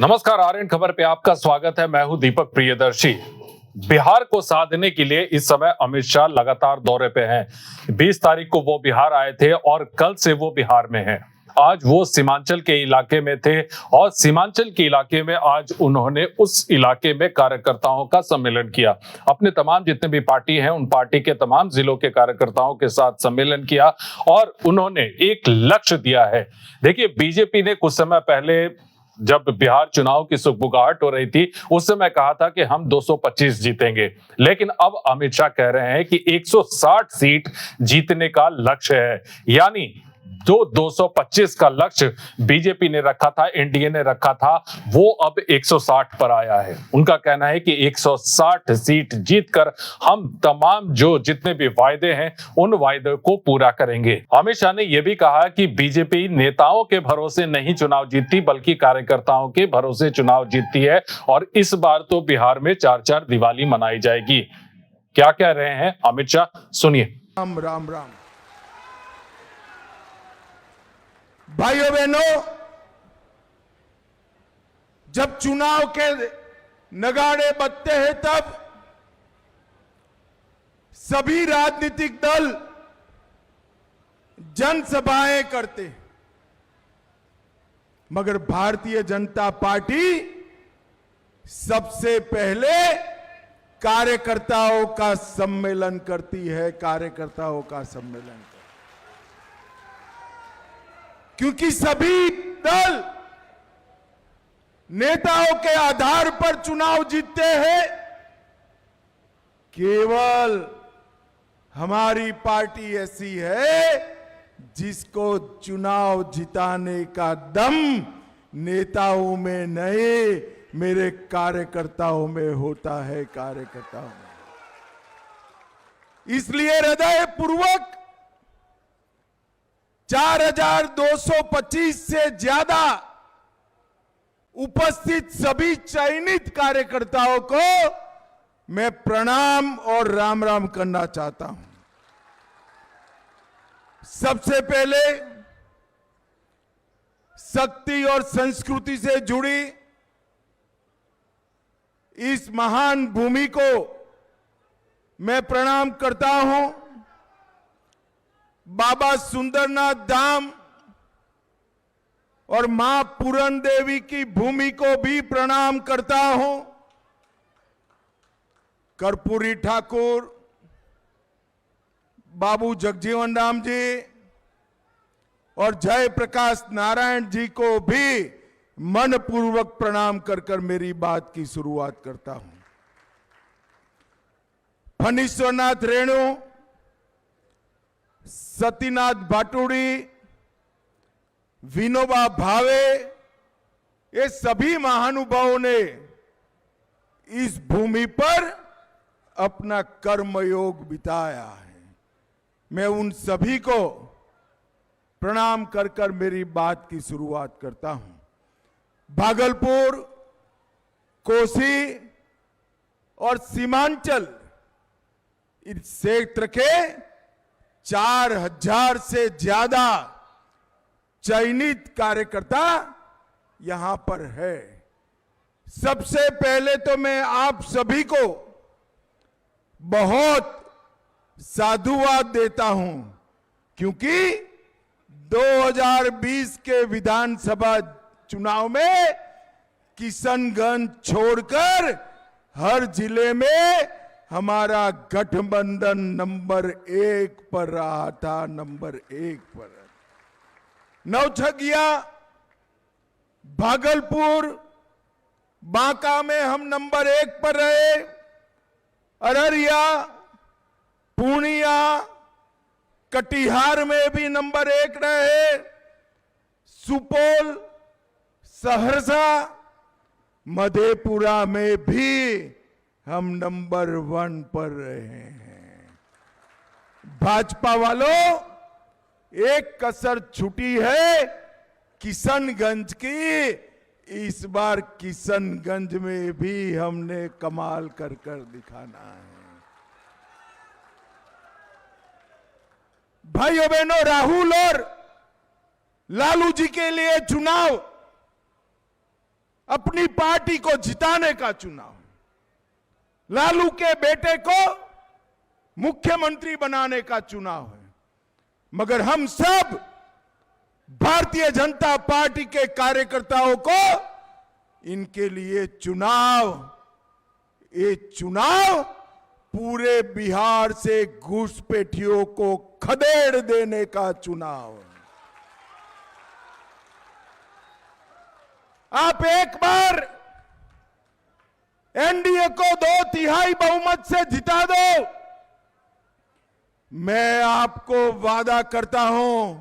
नमस्कार, आर्यन खबर पे आपका स्वागत है। मैं हूं दीपक प्रियदर्शी। बिहार को साधने के लिए इस समय अमित शाह लगातार दौरे पे हैं। 20 तारीख को वो बिहार आए थे और कल से वो बिहार में हैं। आज वो सीमांचल के इलाके में थे और सीमांचल के इलाके में आज उन्होंने उस इलाके में कार्यकर्ताओं का सम्मेलन किया। अपने तमाम जितने भी पार्टी हैं उन पार्टी के तमाम जिलों के कार्यकर्ताओं के साथ सम्मेलन किया और उन्होंने एक लक्ष्य दिया है। देखिए, बीजेपी ने कुछ समय पहले जब बिहार चुनाव की सुगबुगाहट हो रही थी उस समय कहा था कि हम 225 जीतेंगे, लेकिन अब अमित शाह कह रहे हैं कि 160 सीट जीतने का लक्ष्य है। यानी जो 225 का लक्ष्य बीजेपी ने रखा था, एनडीए ने रखा था, वो अब 160 पर आया है। उनका कहना है कि 160 सीट जीतकर हम तमाम जो जितने भी वायदे हैं उन वायदों को पूरा करेंगे। अमित शाह ने यह भी कहा कि बीजेपी नेताओं के भरोसे नहीं चुनाव जीतती बल्कि कार्यकर्ताओं के भरोसे चुनाव जीतती है और इस बार तो बिहार में 4-4 दिवाली मनाई जाएगी। क्या कह रहे हैं अमित शाह, सुनिए। राम राम राम। भाइयों बहनों, जब चुनाव के नगाड़े बजते हैं तब सभी राजनीतिक दल जनसभाएं करते हैं, मगर भारतीय जनता पार्टी सबसे पहले कार्यकर्ताओं का सम्मेलन करती है। कार्यकर्ताओं का सम्मेलन करती है क्योंकि सभी दल नेताओं के आधार पर चुनाव जीतते हैं। केवल हमारी पार्टी ऐसी है जिसको चुनाव जिताने का दम नेताओं में नहीं, मेरे कार्यकर्ताओं में होता है। कार्यकर्ताओं में, इसलिए हृदय पूर्वक 4225 से ज्यादा उपस्थित सभी चयनित कार्यकर्ताओं को मैं प्रणाम और राम राम करना चाहता हूं। सबसे पहले शक्ति और संस्कृति से जुड़ी इस महान भूमि को मैं प्रणाम करता हूं। बाबा सुंदरनाथ धाम और मां पूरन देवी की भूमि को भी प्रणाम करता हूं। कर्पूरी ठाकुर, बाबू जगजीवन राम जी और जय प्रकाश नारायण जी को भी मनपूर्वक प्रणाम कर मेरी बात की शुरुआत करता हूं। फणीश्वरनाथ रेणु, सतीनाथ भाटुड़ी, विनोबा भावे, ये सभी महानुभावों ने इस भूमि पर अपना कर्मयोग बिताया है। मैं उन सभी को प्रणाम कर मेरी बात की शुरुआत करता हूं। भागलपुर, कोसी और सीमांचल इस क्षेत्र के 4000 से ज्यादा चयनित कार्यकर्ता यहां पर है। सबसे पहले तो मैं आप सभी को बहुत साधुवाद देता हूं क्योंकि 2020 के विधानसभा चुनाव में किशनगंज छोड़कर हर जिले में हमारा गठबंधन नंबर 1 पर रहा था। नंबर 1 पर नौछगिया, भागलपुर, बांका में हम नंबर 1 पर रहे। अररिया, पूर्णिया, कटिहार में भी नंबर 1 रहे। सुपौल, सहरसा, मधेपुरा में भी हम नंबर 1 पर रहे हैं। भाजपा वालों, एक कसर छूटी है किशनगंज की। इस बार किशनगंज में भी हमने कमाल कर दिखाना है। भाइयों बहनों, राहुल और लालू जी के लिए चुनाव अपनी पार्टी को जिताने का चुनाव, लालू के बेटे को मुख्यमंत्री बनाने का चुनाव है। मगर हम सब भारतीय जनता पार्टी के कार्यकर्ताओं को इनके लिए ये चुनाव पूरे बिहार से घुसपैठियों को खदेड़ देने का चुनाव है। आप एक बार एनडीए को 2/3 बहुमत से जिता दो, मैं आपको वादा करता हूं,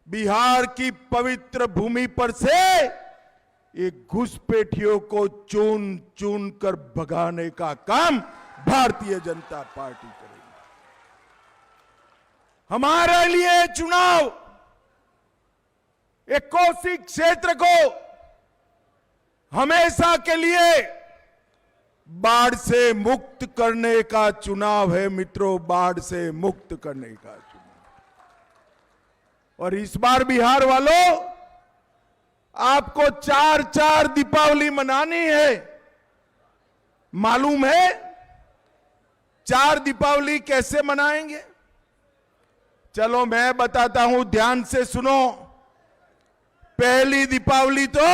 बिहार की पवित्र भूमि पर से ये घुसपैठियों को चुन चुन कर भगाने का काम भारतीय जनता पार्टी करेगी। हमारे लिए चुनाव एक कोसी क्षेत्र को हमेशा के लिए बाढ़ से मुक्त करने का चुनाव है मित्रों, बाढ़ से मुक्त करने का चुनाव। और इस बार बिहार वालों, आपको 4 दीपावली मनानी है। मालूम है 4 दीपावली कैसे मनाएंगे? चलो मैं बताता हूं, ध्यान से सुनो। पहली दीपावली तो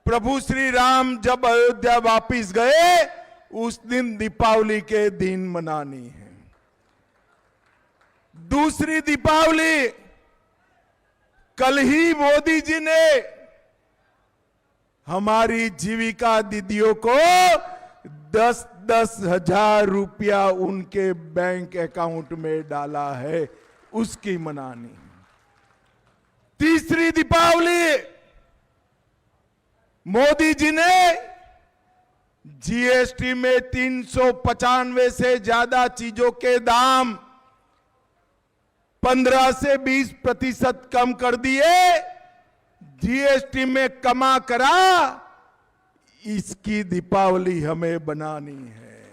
प्रभु श्री राम जब अयोध्या वापिस गए उस दिन दीपावली के दिन मनानी है। दूसरी दीपावली कल ही मोदी जी ने हमारी जीविका दीदियों को 10-10 हजार रुपया उनके बैंक अकाउंट में डाला है, उसकी मनानी। तीसरी दीपावली मोदी जी ने जीएसटी में 395 से ज्यादा चीजों के दाम 15 से 20% कम कर दिए, जीएसटी में कमा करा, इसकी दीपावली हमें बनानी है।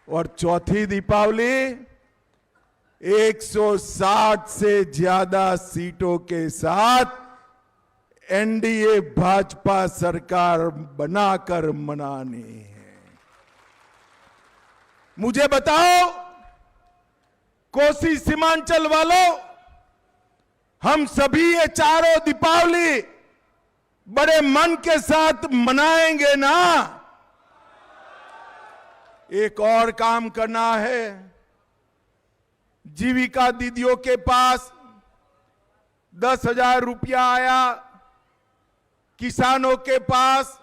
और चौथी दीपावली 160 से ज्यादा सीटों के साथ एनडीए भाजपा सरकार बनाकर मनानी है। मुझे बताओ कोसी सीमांचल वालों, हम सभी ये चारों दीपावली बड़े मन के साथ मनाएंगे ना? एक और काम करना है। जीविका दीदियों के पास 10,000 रुपया आया, किसानों के पास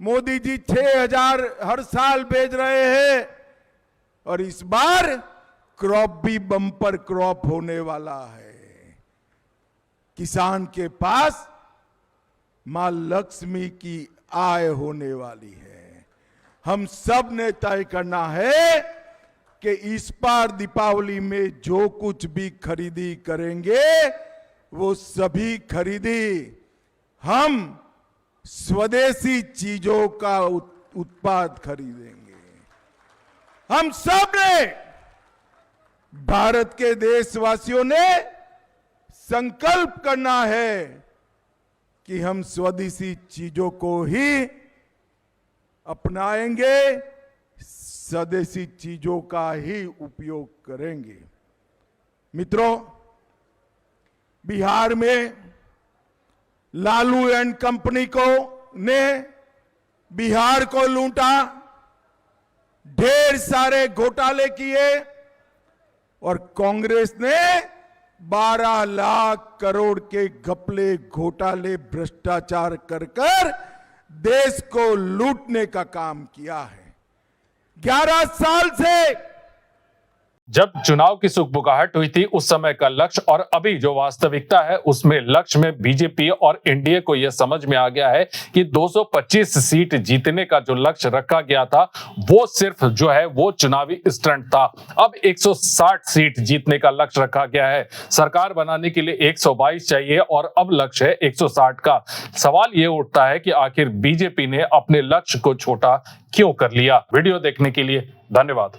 मोदी जी 6,000 हर साल भेज रहे हैं, और इस बार क्रॉप भी बम्पर क्रॉप होने वाला है। किसान के पास मां लक्ष्मी की आय होने वाली है। हम सब ने तय करना है कि इस बार दीपावली में जो कुछ भी खरीदी करेंगे वो सभी खरीदी हम स्वदेशी चीजों का उत्पाद खरीदेंगे। हम सब ने, भारत के देशवासियों ने संकल्प करना है कि हम स्वदेशी चीजों को ही अपनाएंगे, स्वदेशी चीजों का ही उपयोग करेंगे। मित्रों, बिहार में लालू एंड कंपनी ने बिहार को लूटा, ढेर सारे घोटाले किए, और कांग्रेस ने 12 लाख करोड़ के घपले, घोटाले, भ्रष्टाचार कर देश को लूटने का काम किया है। 11 साल से जब चुनाव की सुगबुगाहट हुई थी उस समय का लक्ष्य और अभी जो वास्तविकता है उसमें लक्ष्य में बीजेपी और एनडीए को यह समझ में आ गया है कि 225 सीट जीतने का जो लक्ष्य रखा गया था वो सिर्फ जो है वो चुनावी स्टंट था। अब 160 सीट जीतने का लक्ष्य रखा गया है। सरकार बनाने के लिए 122 चाहिए और अब लक्ष्य है 160 का। सवाल ये उठता है कि आखिर बीजेपी ने अपने लक्ष्य को छोटा क्यों कर लिया। वीडियो देखने के लिए धन्यवाद।